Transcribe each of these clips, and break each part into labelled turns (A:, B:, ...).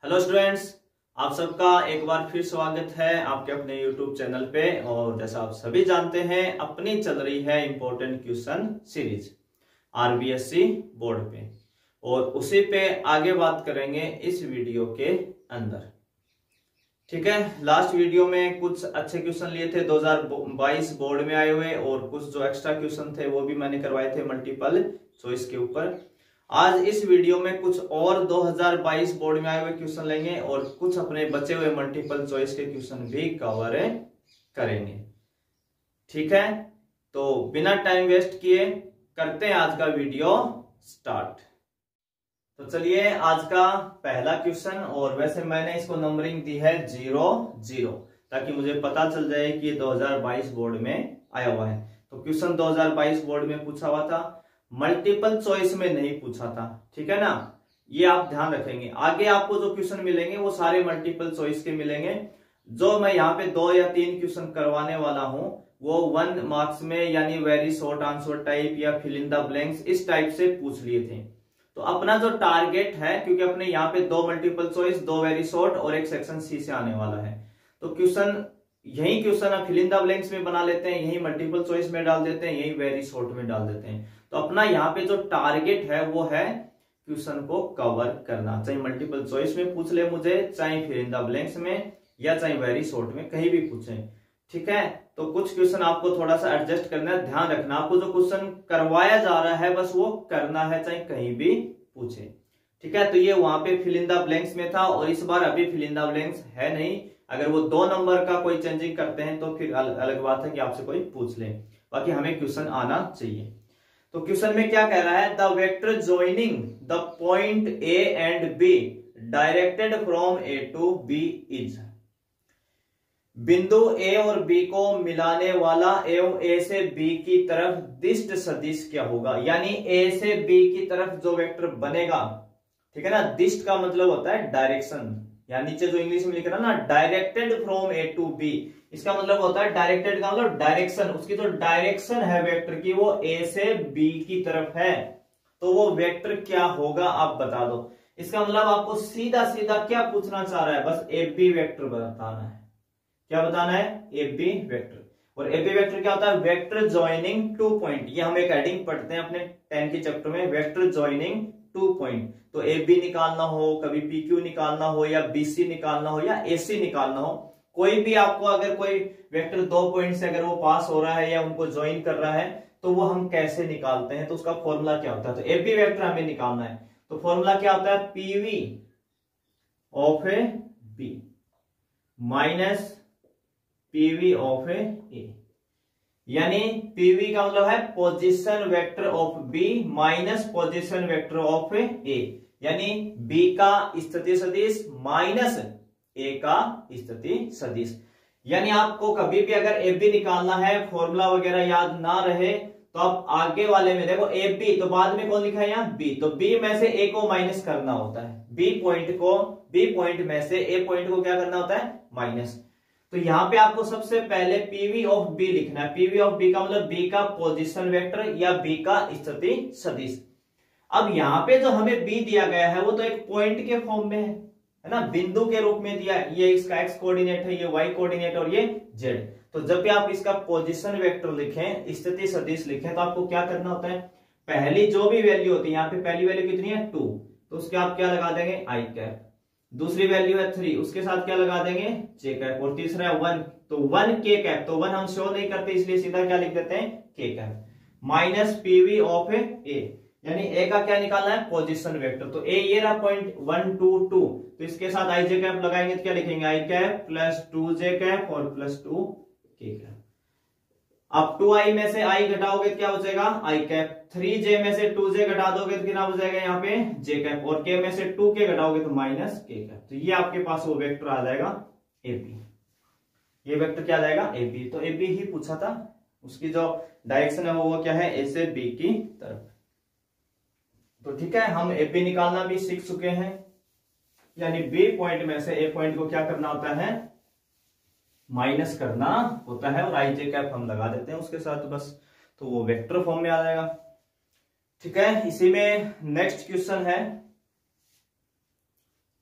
A: Hello students, आप सबका एक बार फिर स्वागत है आपके अपने यूट्यूब चैनल पे। और जैसा आप सभी जानते हैं, अपनी चल रही है important question series RBSC board पे, और उसी पे आगे बात करेंगे इस वीडियो के अंदर। ठीक है, लास्ट वीडियो में कुछ अच्छे क्वेश्चन लिए थे 2022 बोर्ड में आए हुए, और कुछ जो एक्स्ट्रा क्वेश्चन थे वो भी मैंने करवाए थे मल्टीपल चॉइस के ऊपर। आज इस वीडियो में कुछ और 2022 बोर्ड में आए हुए क्वेश्चन लेंगे और कुछ अपने बचे हुए मल्टीपल चॉइस के क्वेश्चन भी कवर करेंगे। ठीक है, तो बिना टाइम वेस्ट किए करते हैं आज का वीडियो स्टार्ट। तो चलिए, आज का पहला क्वेश्चन, और वैसे मैंने इसको नंबरिंग दी है 0-0 ताकि मुझे पता चल जाए कि ये 2022 बोर्ड में आया हुआ है। तो क्वेश्चन 2022 बोर्ड में पूछा हुआ था, मल्टीपल चॉइस में नहीं पूछा था। ठीक है ना, ये आप ध्यान रखेंगे। आगे आपको जो क्वेश्चन मिलेंगे वो सारे मल्टीपल चॉइस के मिलेंगे। जो मैं यहाँ पे 2 या 3 क्वेश्चन करवाने वाला हूं वो 1 मार्क्स में, यानी वेरी शॉर्ट आंसर टाइप या फिल इन द ब्लैंक्स इस टाइप से पूछ लिए थे। तो अपना जो टारगेट है, क्योंकि अपने यहाँ पे 2 मल्टीपल चॉइस, 2 वेरी शॉर्ट और एक सेक्शन सी से आने वाला है, तो क्वेश्चन यही question fill in the blanks में बना लेते हैं, यही मल्टीपल चॉइस में डाल देते हैं, यही वेरी शॉर्ट में डाल देते हैं। तो अपना यहाँ पे जो टारगेट है वो है क्वेश्चन को कवर करना, चाहे मल्टीपल चॉइस में पूछ ले मुझे, चाहे फिल इन द ब्लैंक्स में, या चाहे वेरी शॉर्ट में, कहीं भी पूछे। ठीक है, तो कुछ क्वेश्चन आपको थोड़ा सा एडजस्ट करना है, ध्यान रखना। आपको जो क्वेश्चन करवाया जा रहा है बस वो करना है, चाहे कहीं भी पूछे। ठीक है, तो ये वहां पे फिल इन द ब्लैंक्स में था, और इस बार अभी फिल इन द ब्लैंक्स है नहीं। अगर वो 2 नंबर का कोई चेंजिंग करते हैं तो फिर अलग बात है कि आपसे कोई पूछ ले, बाकी हमें क्वेश्चन आना चाहिए। तो क्वेश्चन में क्या कह रहा है, the vector joining the point A and B directed from A to B is. बिंदु ए और बी को मिलाने वाला एवं ए से बी की तरफ दिष्ट सदिश क्या होगा। यानी ए से बी की तरफ जो वेक्टर बनेगा, ठीक है ना, दिष्ट का मतलब होता है डायरेक्शन, या नीचे जो इंग्लिश में लिख रहा ना directed from A to B, इसका मतलब होता है डायरेक्टेड का मतलब डायरेक्शन, उसकी जो डायरेक्शन है वेक्टर की वो ए से बी की तरफ है, तो वो वेक्टर क्या होगा आप बता दो। इसका मतलब आपको सीधा सीधा क्या पूछना चाह रहा है, बस ए बी वेक्टर बताना है। क्या बताना है, ए बी वेक्टर। और ए बी वेक्टर क्या होता है, वेक्टर ज्वाइनिंग 2 पॉइंट। ये हम एक हेडिंग पढ़ते हैं अपने 10 के चैप्टर में, वेक्टर ज्वाइनिंग 2 पॉइंट। तो ए बी निकालना हो, कभी पी क्यू निकालना हो, या बी सी निकालना हो, या ए सी निकालना हो, कोई भी आपको अगर कोई वेक्टर 2 पॉइंट से अगर वो पास हो रहा है या उनको ज्वाइन कर रहा है तो वो हम कैसे निकालते हैं, तो उसका फॉर्मूला क्या होता है। तो ए बी वेक्टर हमें निकालना है, तो फॉर्मूला क्या होता है, PV of A B minus PV of A. यानी पीवी का मतलब है position vector of B minus position vector of A, यानी बी का स्थिति सदिश माइनस ए का स्थिति सदिश। यानी आपको कभी भी अगर ए बी निकालना है, फॉर्मूला वगैरह याद ना रहे, तो आप आगे वाले में देखो ए बी, तो बाद में कौन लिखा है यहाँ बी, तो बी में से ए को माइनस करना होता है, बी पॉइंट में से ए पॉइंट को क्या करना होता है, माइनस। तो यहाँ पे आपको सबसे पहले पीवी ऑफ बी लिखना है। पीवी ऑफ बी का मतलब बी का पोजीशन वेक्टर या बी का स्थिति सदिश। अब यहाँ पे जो हमें बी दिया गया है वो तो एक पॉइंट के फॉर्म में है ना, बिंदु के रूप में दिया है। ये इसका एक्स कोऑर्डिनेट है, ये वाई कोऑर्डिनेट और ये जेड। तो जब भी आप इसका पोजीशन वेक्टर लिखें, स्थिति सदिश लिखें, तो आपको क्या करना होता है, पहली जो भी वैल्यू होती है, यहाँ पे पहली वैल्यू कितनी है 2, तो उसके आप क्या लगा देंगे आई कैप। दूसरी वैल्यू है 3, उसके साथ क्या लगा देंगे जे कैप, और तीसरा है 1, तो 1 के कैप, तो 1 हम शो नहीं करते इसलिए सीधा क्या लिख देते हैं के cap, minus PV of A, यानी ए का क्या निकालना है, पोजीशन वेक्टर। तो ए ये रहा पॉइंट 1 2 2, तो इसके साथ आई जे कैप लगाएंगे तो क्या लिखेंगे आई कैप प्लस 2 जे कैप और प्लस 2 के कैप। अब 2i में से i घटाओगे तो क्या बचेगा आई कैप, 3j में से 2j घटा दोगे तो कितना बचेगा यहाँ पे j कैप, और k में से 2k घटाओगे तो माइनस k कैप। तो ये आपके पास वो वेक्टर आ जाएगा ab, ये वेक्टर क्या आ जाएगा ab। तो ab ही पूछा था, उसकी जो डायरेक्शन है वो क्या है, a से b की तरफ। तो ठीक है, हम ab निकालना भी सीख चुके हैं, यानी b पॉइंट में से a पॉइंट को क्या करना होता है, माइनस करना होता है, और आई जे कैप हम लगा देते हैं उसके साथ बस, तो वो वेक्टर फॉर्म में आ जाएगा। ठीक है, इसी में नेक्स्ट क्वेश्चन है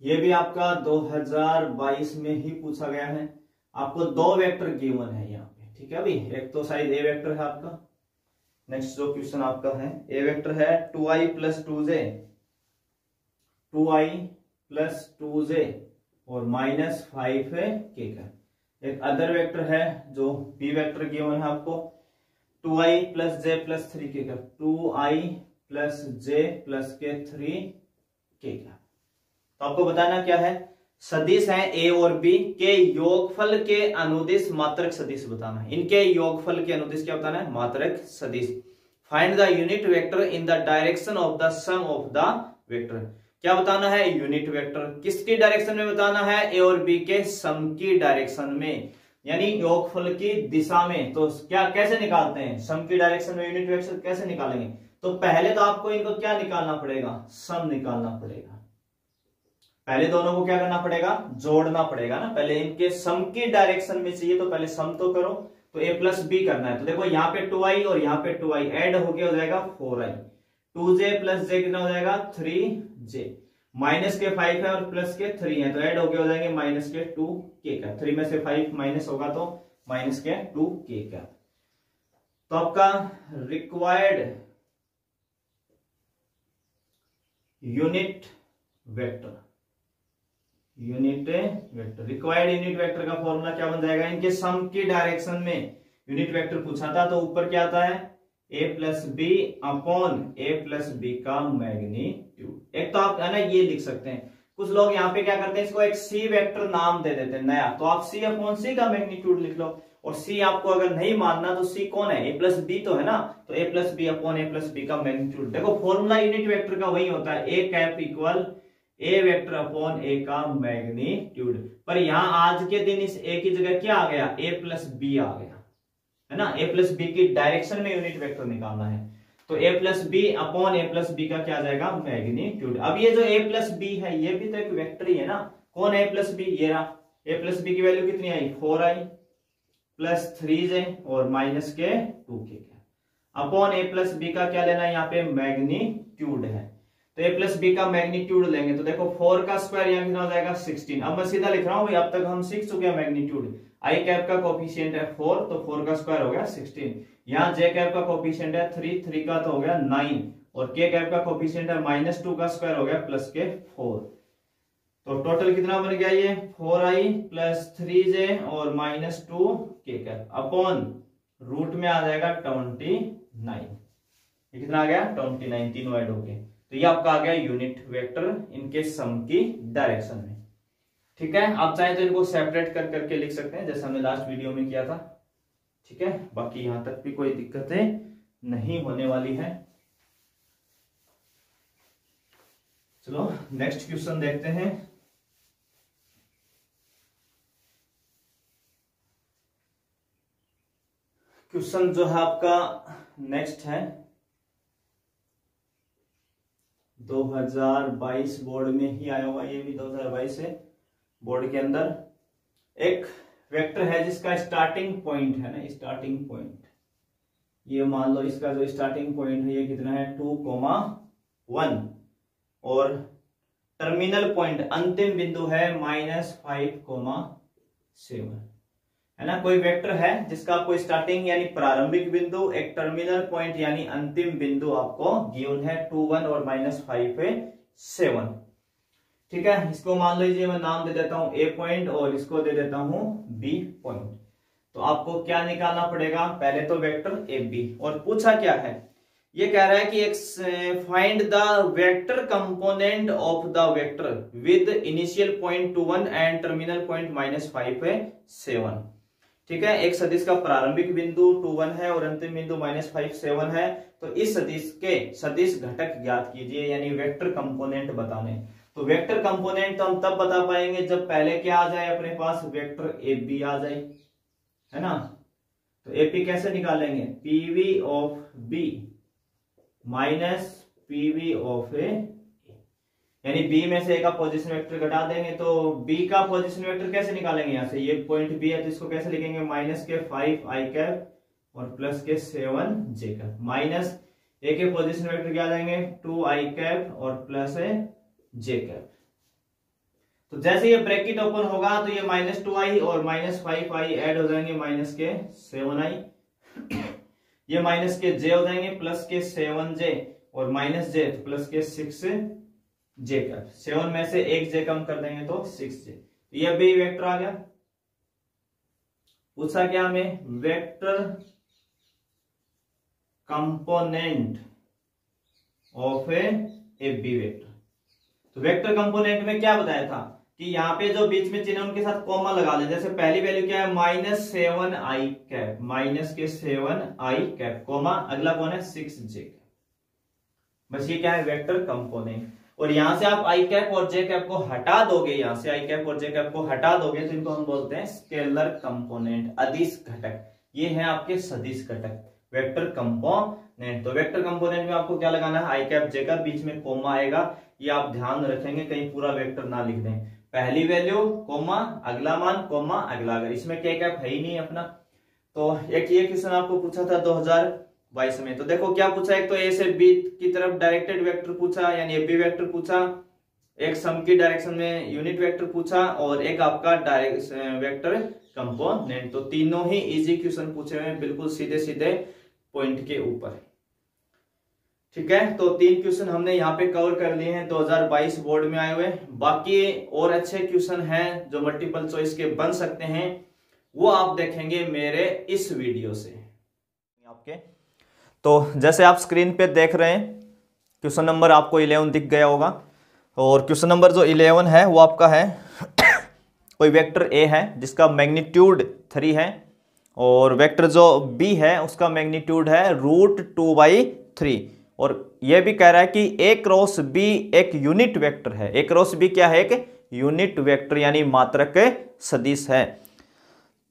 A: ये भी आपका 2022 में ही पूछा गया है। आपको 2 वेक्टर गिवन है यहाँ पे, ठीक है। अभी एक तो शायद ए वेक्टर है आपका। नेक्स्ट जो क्वेश्चन आपका है, ए वेक्टर है 2i plus 2j, 2i plus 2j और -5 है k का। एक अदर वेक्टर है जो बी वेक्टर गिवन है आपको, 2i plus j plus 3k का, 2i प्लस j प्लस के 3k का। तो आपको बताना क्या है, सदिश है ए और बी के योगफल के अनुदिश मात्रक सदिश बताना है। इनके योगफल के अनुदिश क्या बताना है, मात्रक सदिश। Find the unit vector in the direction of the sum of the vector. क्या बताना है, यूनिट वेक्टर किसकी डायरेक्शन में बताना है, ए और बी के सम की डायरेक्शन में, यानी योगफल की दिशा में। तो क्या कैसे निकालते हैं, सम की डायरेक्शन में यूनिट वेक्टर कैसे निकालेंगे। तो पहले तो आपको इनको क्या निकालना पड़ेगा, सम निकालना पड़ेगा। पहले दोनों को क्या करना पड़ेगा, जोड़ना पड़ेगा ना। पहले इनके सम की डायरेक्शन में चाहिए तो पहले सम तो करो। तो a प्लस बी करना है, तो देखो यहाँ पे 2i और यहाँ पे 2i ऐड होके हो जाएगा 4i, 2j प्लस j कितना हो जाएगा 3j, माइनस के 5 है और प्लस के 3 है तो ऐड होके हो जाएंगे माइनस के 2k का। 3 में से 5 माइनस होगा तो माइनस के 2k का। तो आपका required unit vector, required unit vector का फॉर्मूला क्या बन जाएगा, इनके सम की डायरेक्शन में यूनिट वेक्टर पूछा था तो ऊपर क्या आता है, a plus B upon A plus B का मैग्नीट्यूड। एक तो आप है ना ये लिख सकते हैं। कुछ लोग यहाँ पे क्या करते हैं, इसको एक सी वेक्टर नाम दे देते हैं नया, तो आप सी अपॉन सी का मैग्नीट्यूड लिख लो। और सी आपको अगर नहीं मानना तो सी कौन है, ए प्लस बी तो है ना, तो ए plus B upon A plus B का मैग्नीट्यूड। देखो फॉर्मूला यूनिट वेक्टर का वही होता है, A cap equal A vector upon ए का मैग्नीट्यूड। पर यहाँ आज के दिन इस ए की जगह क्या आ गया, ए प्लस बी आ गया है ना। ए प्लस बी की डायरेक्शन में यूनिट वेक्टर निकालना है तो ए plus B upon A plus B का क्या आ जाएगा, मैग्नीट्यूड। अब ये जो ए प्लस बी है ये भी तो एक वेक्टर ही है ना। कौन है ए प्लस बी, ये रहा। ए प्लस बी की वैल्यू कितनी आई, 4i प्लस 3j और माइनस के 2k upon A plus B का क्या लेना है, यहाँ पे मैग्नीट्यूड है तो ए प्लस बी का मैग्नीट्यूड लेंगे तो देखो 4 का स्क्वायर यहाँ कितना हो जाएगा 16। अब मैं सीधा लिख रहा हूँ भाई, अब तक हम सीख चुके हैं मैग्नीट्यूड। आई कैप का कोफिशिएंट है 4 तो 4 का स्क्वायर हो गया 16। यहाँ जे कैप का कोफिशिएंट है 3 का तो हो गया 9 और के कैप का कोफिशिएंट है -2 का स्क्वायर हो गया प्लस के 4। तो टोटल कितना बन गया ये 4i प्लस 3j और -2 के कैप अपॉन रूट में आ जाएगा 29। ये कितना आ गया 29, तीनों ऐड हो गए। तो ये आपका आ गया यूनिट वेक्टर इनके सम की डायरेक्शन में। ठीक है, आप चाहें तो इनको सेपरेट कर करके लिख सकते हैं जैसा हमने लास्ट वीडियो में किया था। ठीक है, बाकी यहां तक भी कोई दिक्कतें नहीं होने वाली है। चलो नेक्स्ट क्वेश्चन देखते हैं। क्वेश्चन जो है आपका नेक्स्ट है 2022 बोर्ड में ही आया हुआ, ये भी 2022 है बोर्ड के अंदर। एक वेक्टर है जिसका स्टार्टिंग पॉइंट है ना, स्टार्टिंग पॉइंट ये मान लो इसका जो स्टार्टिंग पॉइंट है ये कितना है 2,1 और टर्मिनल पॉइंट अंतिम बिंदु है -5,7 है ना। कोई वेक्टर है जिसका आपको स्टार्टिंग यानी प्रारंभिक बिंदु, एक टर्मिनल पॉइंट यानी अंतिम बिंदु आपको गिवन है 2, 1 और -5,7। ठीक है, इसको मान लीजिए मैं नाम दे देता हूं ए पॉइंट और इसको दे देता हूं बी पॉइंट। तो आपको क्या निकालना पड़ेगा, पहले तो वेक्टर ए बी। और पूछा क्या है, ये कह रहा है कि एक find the vector component of the vector with initial point 2, 1 and terminal point -5,7। ठीक है, एक सदिश का प्रारंभिक बिंदु 2, 1 है और अंतिम बिंदु -5,7 है। तो इस सदिश के सदिश घटक ज्ञात कीजिए, यानी वेक्टर कंपोनेंट बताने। तो वेक्टर कंपोनेंट तो हम तब बता पाएंगे जब पहले क्या आ जाए अपने पास, वेक्टर ए बी आ जाए, है ना। तो एपी कैसे निकालेंगे, PV of B minus PV of A, यानी बी में से ए का पोजीशन वेक्टर घटा देंगे। तो बी का पोजीशन वेक्टर कैसे निकालेंगे, यहां से ये पॉइंट बी है तो इसको कैसे लिखेंगे, -5i कैप और +7j कैप। माइनस ए के पोजीशन वेक्टर क्या आ जाएंगे 2i कैप और +j कैप। तो जैसे ये ब्रैकेट ओपन होगा तो ये -2i और -5i ऐड हो जाएंगे, -7i, ये -j हो जाएंगे, +7j और -j तो +6j का 7 में से 1j कम कर देंगे तो 6j। ये भी वेक्टर आ गया। पूछा क्या हमें, vector component of A B vector. तो वेक्टर कंपोनेंट में क्या बताया था कि यहाँ पे जो बीच में चिन्ह उनके साथ कॉमा लगा लें। जैसे पहली वैल्यू क्या है, -7i cap, -7i cap, comma अगला कौन है 6j। बस ये क्या है, वेक्टर कंपोनेंट। और यहां से आप आई कैप और जे कैप को हटा दोगे, यहां से आई कैप और जे कैप को हटा दोगे तो इनको हम बोलते हैं स्केलर कंपोनेंट, अदिश घटक। ये है आपके सदिश घटक, वेक्टर कंपोनेंट। तो वेक्टर कंपोनेंट में आपको क्या लगाना है, आई कैप जे कैप, बीच में कोमा आएगा, ये आप ध्यान रखेंगे कहीं पूरा वेक्टर ना लिख दें। पहली वैल्यू कोमा, अगला मान कोमा, अगला, अगर इसमें के कैप है ही नहीं अपना। तो एक ये क्वेश्चन आपको पूछा था 2022 में। तो देखो क्या पूछा, एक तो ए से बी की तरफ डायरेक्टेड वेक्टर पूछा, यानी ए बी वेक्टर पूछा, एक सम की डायरेक्शन में यूनिट वेक्टर पूछा, और एक आपका डायरेक्ट वेक्टर कंपोनेंट। तो तीनों ही इजी क्वेश्चन पूछे हुए हैं, बिल्कुल सीधे सीधे पॉइंट के ऊपर। ठीक है, तो 3 क्वेश्चन हमने यहाँ पे कवर कर लिए हैं 2022 बोर्ड में आए हुए। बाकी और अच्छे क्वेश्चन हैं जो मल्टीपल चॉइस के बन सकते हैं, वो आप देखेंगे मेरे इस वीडियो से आपके। तो जैसे आप स्क्रीन पे देख रहे हैं, क्वेश्चन नंबर आपको 11 दिख गया होगा, और क्वेश्चन नंबर जो 11 है वो आपका है कोई वेक्टर ए है जिसका मैग्नीट्यूड 3 है, और वेक्टर जो बी है उसका मैग्नीट्यूड है √2/3। और ये भी कह रहा है कि ए क्रॉस बी एक यूनिट वेक्टर है। ए क्रॉस बी क्या है, एक यूनिट वेक्टर यानी मात्रक सदिश है।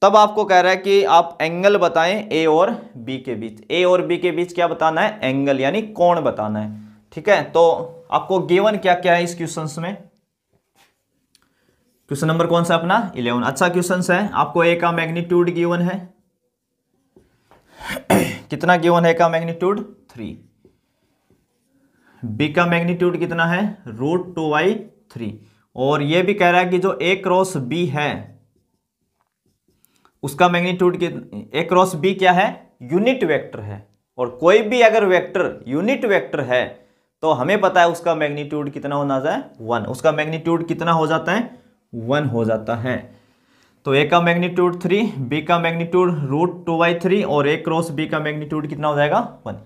A: तब आपको कह रहा है कि आप एंगल बताएं ए और बी के बीच। ए और बी के बीच क्या बताना है, एंगल यानी कोण बताना है। ठीक है, तो आपको गिवन क्या क्या है इस क्वेश्चन में। क्वेश्चन नंबर कौन सा अपना 11। अच्छा क्वेश्चन है, आपको ए का मैग्नीट्यूड गिवन है, कितना गिवन है, का मैग्नीट्यूड 3। बी का मैग्नीट्यूड कितना है, √2/3। और ये भी कह रहा है कि जो ए क्रॉस बी है उसका मैग्नीट्यूड, ए क्रॉस बी क्या है, यूनिट वेक्टर है। और कोई भी अगर वेक्टर यूनिट वेक्टर है तो हमें पता है उसका मैग्नीट्यूड कितना होना जाए, 1। उसका मैग्नीट्यूड कितना हो जाता है, 1 हो जाता है। तो ए का मैग्नीट्यूड 3, बी का मैग्नीट्यूड √2/3 और ए क्रॉस बी का मैग्नीट्यूड कितना हो जाएगा, 1।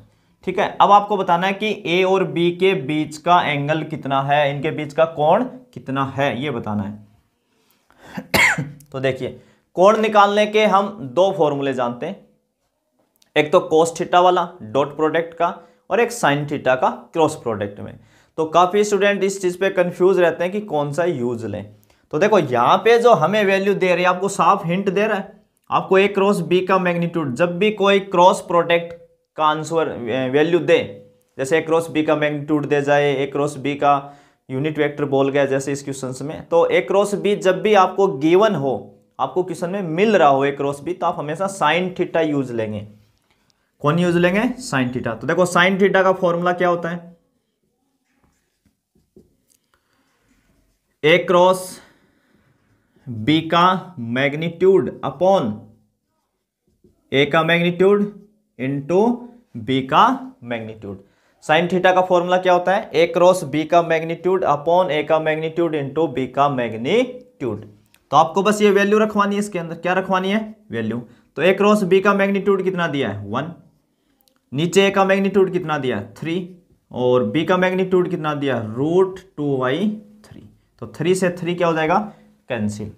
A: ठीक है, अब आपको बताना है कि ए और बी के बीच का एंगल कितना है, इनके बीच का कोण कितना है, ये बताना है। तो देखिए, कोण निकालने के हम 2 फॉर्मूले जानते हैं, एक तो cos थीटा वाला डॉट प्रोडक्ट का, और एक sin थीटा का क्रॉस प्रोडक्ट में। तो काफी स्टूडेंट इस चीज पे कंफ्यूज रहते हैं कि कौन सा यूज लें। तो देखो यहाँ पे जो हमें वैल्यू दे रही है, आपको साफ हिंट दे रहा है, आपको ए क्रॉस बी का मैग्नीट्यूड, जब भी कोई क्रॉस प्रोडक्ट का आंसर वैल्यू दे, जैसे ए क्रॉस बी का मैग्नीट्यूड दे जाए, ए क्रॉस बी का यूनिट वेक्टर बोल गया जैसे इस क्वेश्चन में, तो ए क्रॉस बी जब भी आपको गिवन हो, आपको क्वेश्चन में मिल रहा हो ए क्रॉस बी, तो आप हमेशा sin थीटा यूज लेंगे। कौन यूज लेंगे, sin थीटा। तो देखो sin थीटा का फॉर्मूला क्या होता है, ए क्रॉस बी का मैग्नीट्यूड अपॉन ए का मैग्नीट्यूड इंटू बी का मैग्नीट्यूड। sin थीटा का फॉर्मूला क्या होता है, ए क्रॉस बी का मैग्नीट्यूड अपॉन ए का मैग्नीट्यूड इंटू बी का मैग्नीट्यूड। तो आपको बस ये वैल्यू रखवानी है, इसके अंदर क्या रखवानी है, वैल्यू। तो ए क्रॉस बी का मैग्नीट्यूड कितना दिया है, 1। नीचे ए का मैग्नीट्यूड कितना दिया है, 3, और बी का मैग्नीट्यूड कितना दिया, √2/3। तो 3 से 3 क्या हो जाएगा, कैंसिल।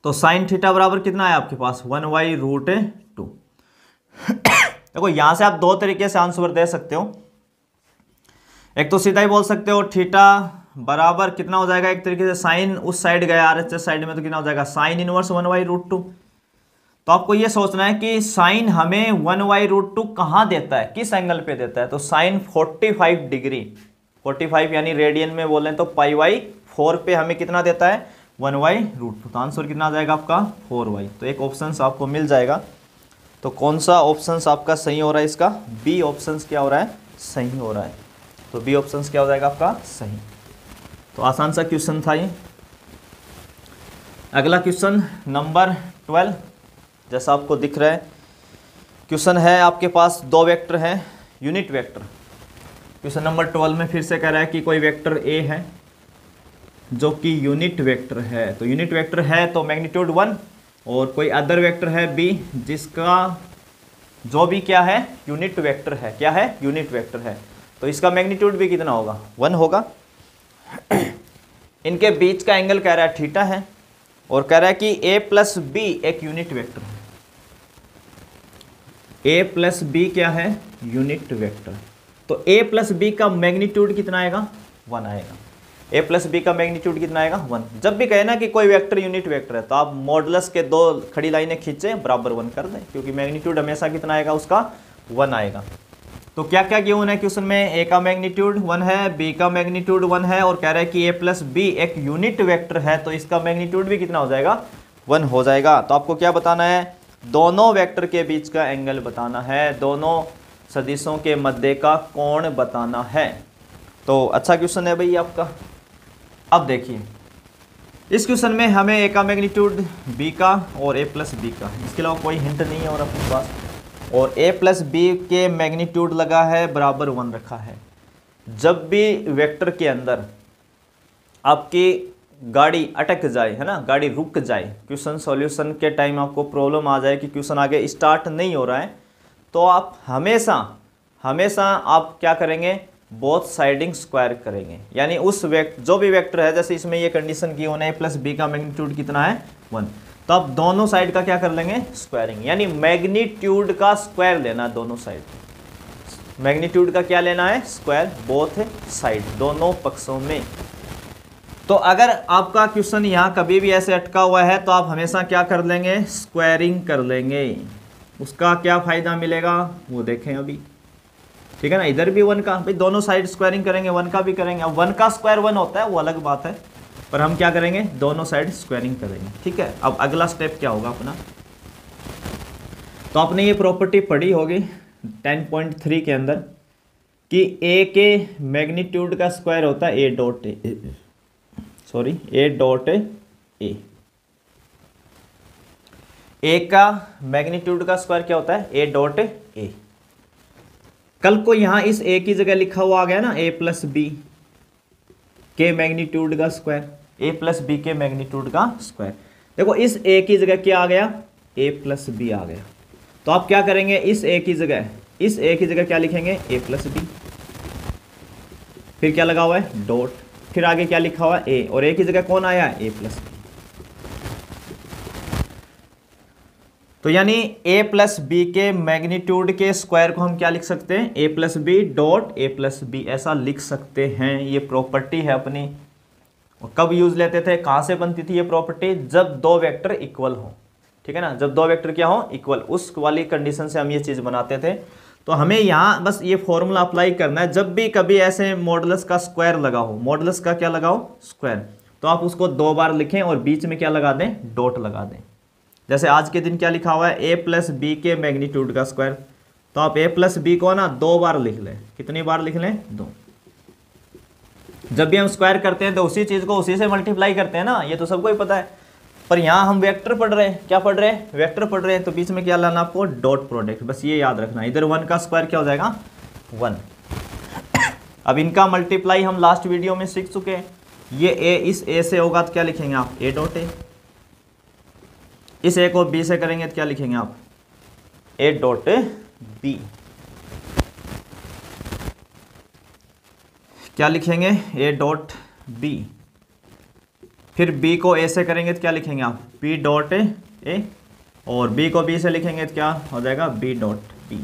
A: तो sin थीटा बराबर कितना है आपके पास, 1/√2। देखो यहां से आप 2 तरीके से आंसर दे सकते हो। एक तो सीधा ही बोल सकते हो थीटा बराबर कितना हो जाएगा, एक तरीके से साइन उस साइड गया आरएचएस साइड में, तो कितना हो जाएगा साइन इनवर्स 1/√2। तो आपको ये सोचना है कि साइन हमें 1/√2 कहां देता है, किस एंगल पे देता है। तो साइन 45 डिग्री, 45 यानी रेडियन में बोले तो π/4 पे हमें कितना देता है, 1/√2। तो आंसर कितना आ जाएगा आपका 4y। तो एक ऑप्शन आपको मिल जाएगा। तो कौन सा ऑप्शन आपका सही हो रहा है, इसका बी ऑप्शन क्या हो रहा है, सही हो रहा है। तो बी ऑप्शन क्या हो जाएगा आपका सही। तो आसान सा क्वेश्चन था ये। अगला क्वेश्चन नंबर 12, जैसा आपको दिख रहा है क्वेश्चन है आपके पास दो वेक्टर हैं, यूनिट वेक्टर। क्वेश्चन नंबर 12 में फिर से कह रहा है कि कोई वेक्टर ए है जो कि यूनिट वेक्टर है। तो यूनिट वेक्टर है तो मैग्नीट्यूड 1, और कोई अदर वेक्टर है बी जिसका जो भी क्या है, यूनिट वेक्टर है। क्या है? यूनिट वेक्टर है। तो इसका मैग्नीट्यूड भी कितना होगा? 1 होगा। इनके बीच का एंगल कह रहा है थीटा है, और कह रहा है कि a प्लस बी एक यूनिट वेक्टर है। a प्लस बी क्या है? Unit vector. तो a प्लस बी का मैग्नीट्यूड कितना आएगा? 1 आएगा। a प्लस बी का मैग्नीट्यूड कितना आएगा? 1। जब भी कहे ना कि कोई वेक्टर यूनिट वेक्टर है तो आप मॉडुलस के दो खड़ी लाइनें खींचे बराबर 1 कर दें, क्योंकि मैग्नीट्यूड हमेशा कितना आएगा? उसका 1 आएगा। तो क्या क्या गिवन है क्वेश्चन में? a का मैग्नीट्यूड 1 है, b का मैग्नीट्यूड 1 है, और कह रहा है कि a प्लस बी एक यूनिट वेक्टर है, तो इसका मैग्नीट्यूड भी कितना हो जाएगा? 1 हो जाएगा। तो आपको क्या बताना है? दोनों वेक्टर के बीच का एंगल बताना है, दोनों सदिशों के मध्य का कोण बताना है। तो अच्छा क्वेश्चन है भाई आपका। अब देखिए इस क्वेश्चन में हमें a का मैग्नीट्यूड b का और a प्लस बी का, इसके अलावा कोई हिंट नहीं है और अपने पास, और a प्लस बी के मैग्नीट्यूड लगा है बराबर 1 रखा है। जब भी वेक्टर के अंदर आपकी गाड़ी अटक जाए, है ना, गाड़ी रुक जाए, क्वेश्चन सॉल्यूशन के टाइम आपको प्रॉब्लम आ जाए कि क्वेश्चन आगे स्टार्ट नहीं हो रहा है, तो आप हमेशा आप क्या करेंगे? बोथ साइडिंग स्क्वायर करेंगे। यानी उस जो भी वेक्टर है, जैसे इसमें ये कंडीशन की होना है a प्लस बी का मैग्नीट्यूड कितना है? 1, तो आप दोनों साइड का क्या कर लेंगे? स्क्वायरिंग। यानी मैग्नीट्यूड का स्क्वायर लेना दोनों साइड। मैग्नीट्यूड का क्या लेना है? स्क्वायर, बोथ साइड, दोनों पक्षों में। तो अगर आपका क्वेश्चन यहाँ कभी भी ऐसे अटका हुआ है तो आप हमेशा क्या कर लेंगे? स्क्वायरिंग कर लेंगे। उसका क्या फायदा मिलेगा वो देखें अभी, ठीक है ना। इधर भी 1 का, भाई दोनों साइड स्क्वायरिंग करेंगे, 1 का भी करेंगे। अब 1 का स्क्वायर 1 होता है, वो अलग बात है, पर हम क्या करेंगे? दोनों साइड स्क्वायरिंग करेंगे, ठीक है। अब अगला स्टेप क्या होगा अपना? तो आपने ये प्रॉपर्टी पढ़ी होगी 10.3 के अंदर कि a के मैग्नीट्यूड का स्क्वायर होता है a डॉट ए। a का मैग्नीट्यूड का स्क्वायर क्या होता है? a dot A. कल को यहां इस a की जगह लिखा हुआ आ गया ना a प्लस बी के मैग्नीट्यूड का स्क्वायर, a प्लस बी के मैग्नीट्यूड का स्क्वायर। देखो इस a की जगह क्या आ गया? a प्लस बी आ गया। तो आप क्या करेंगे? इस a की जगह क्या लिखेंगे? a प्लस बी, फिर क्या लगा हुआ है? डॉट, फिर आगे क्या लिखा हुआ है? a, और a की जगह कौन आया? a plus B. तो यानी a प्लस बी के मैग्नीट्यूड के स्क्वायर को हम क्या लिख सकते हैं? a plus B dot a plus B, ऐसा लिख सकते हैं। ये प्रॉपर्टी है अपनी। और कब यूज लेते थे, कहां से बनती थी ये प्रॉपर्टी? जब दो वेक्टर इक्वल हो, ठीक है ना। जब दो वेक्टर क्या हो? इक्वल, उस वाली कंडीशन से हम ये चीज बनाते थे। तो हमें यहाँ बस ये फॉर्मूला अप्लाई करना है। जब भी कभी ऐसे मॉडुलस का स्क्वायर लगा हो, मॉडुलस का क्या लगाओ? स्क्वायर, तो आप उसको 2 बार लिखें और बीच में क्या लगा दें? डॉट लगा दें। जैसे आज के दिन क्या लिखा हुआ है? a प्लस बी के मैग्नीट्यूड का स्क्वायर, तो आप a प्लस बी को ना 2 बार लिख लें। कितनी बार लिख लें? 2। जब भी हम स्क्वायर करते हैं तो उसी चीज को उसी से मल्टीप्लाई करते हैं ना, ये तो सबको ही पता है। पर यहाँ हम वेक्टर पढ़ रहे हैं। क्या पढ़ रहे हैं? वेक्टर पढ़ रहे हैं। तो बीच में क्या लाना आपको? Dot product. बस ये याद रखना, इधर 1 का स्क्वायर क्या हो जाएगा? 1। अब इनका मल्टीप्लाई हम लास्ट वीडियो में सीख चुके हैं। ये a इस a से होगा तो क्या लिखेंगे आप? a dot A. इस a को b से करेंगे तो क्या लिखेंगे आप? a dot b। क्या लिखेंगे? a dot b। फिर b को a से करेंगे तो क्या लिखेंगे आप? b डॉट a, और b को b से लिखेंगे तो क्या हो जाएगा? b dot b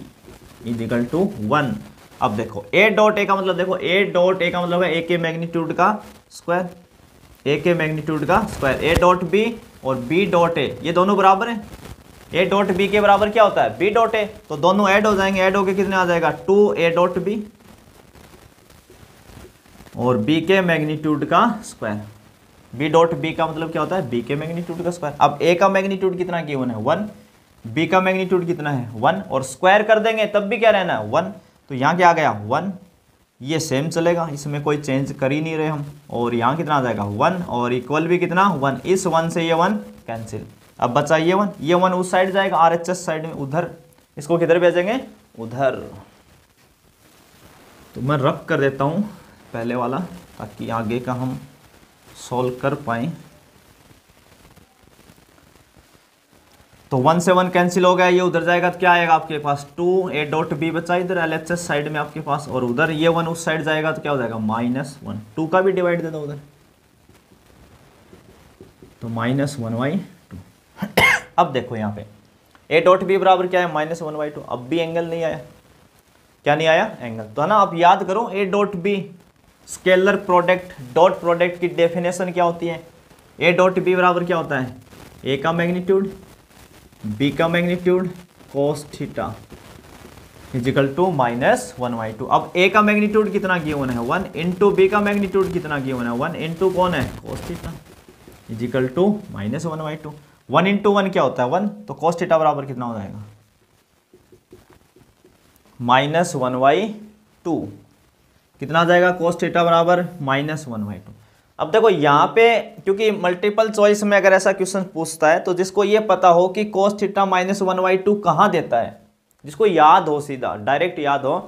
A: is equal to 1। अब देखो a डॉट a का मतलब, देखो a डॉट a का मतलब है a के मैग्नीट्यूड का स्क्वायर, a के मैग्नीट्यूड का स्क्वायर। a डॉट b और b डॉट a ये दोनों बराबर हैं। a डॉट b के बराबर क्या होता है? b dot a। तो दोनों ऐड हो जाएंगे, ऐड होके कितने आ जाएगा? 2a डॉट b, और b के मैग्नीट्यूड का स्क्वायर। b डॉट b का मतलब क्या होता है? b के मैग्नीट्यूड का स्क्वायर। अब a का मैग्नीट्यूड कितना गिवन है? 1। b का मैग्नीट्यूड कितना है? 1, और स्क्वायर कर देंगे तब भी क्या रहना है? 1। तो यहाँ क्या आ गया? 1 ये सेम चलेगा, इसमें कोई चेंज कर ही नहीं रहे हम। और यहाँ कितना आ जाएगा 1 और इक्वल भी कितना 1, इस 1 से ये 1 कैंसिल। अब बचा ये 1, ये 1 उस साइड जाएगा RHS साइड में उधर, इसको किधर भेजेंगे उधर। तो मैं रफ कर देता हूँ पहले वाला ताकि आगे का हम सॉल्व कर पाएँ। तो 1 से 1 कैंसिल हो गया, ये उधर जाएगा तो क्या आएगा आपके पास 2, A डॉट B बचा इधर LHS साइड में आपके पास, और उधर ये 1 उस साइड जाएगा तो क्या हो जाएगा -1, 2 का भी डिवाइड दे दो उधर, तो -1/2। अब देखो यहाँ पे A डॉट B बराबर क्या है -1/2। अब भी एंगल नहीं आया, क्या नहीं आया एंगल, तो है ना। आप याद करो A dot B scalar product dot product की डेफिनेशन क्या होती है। A डॉट B बराबर क्या होता है, A का मैग्नीट्यूड B का magnitude cos theta is equal to -1/2। अब A का मैग्नीट्यूड कितना गिवन है 1, इंटू B का मैग्नीट्यूड कितना गिवन है 1, इंटू कौन है cos theta is equal to -1/2। 1 into 1 क्या होता है 1, तो cos थीटा बराबर कितना हो जाएगा -1/2। कितना आ जाएगा cos थीटा बराबर -1/2। अब देखो यहाँ पे क्योंकि मल्टीपल चॉइस में अगर ऐसा क्वेश्चन पूछता है तो जिसको ये पता हो कि cos थीटा -1/2 कहाँ देता है, जिसको याद हो सीधा डायरेक्ट याद हो,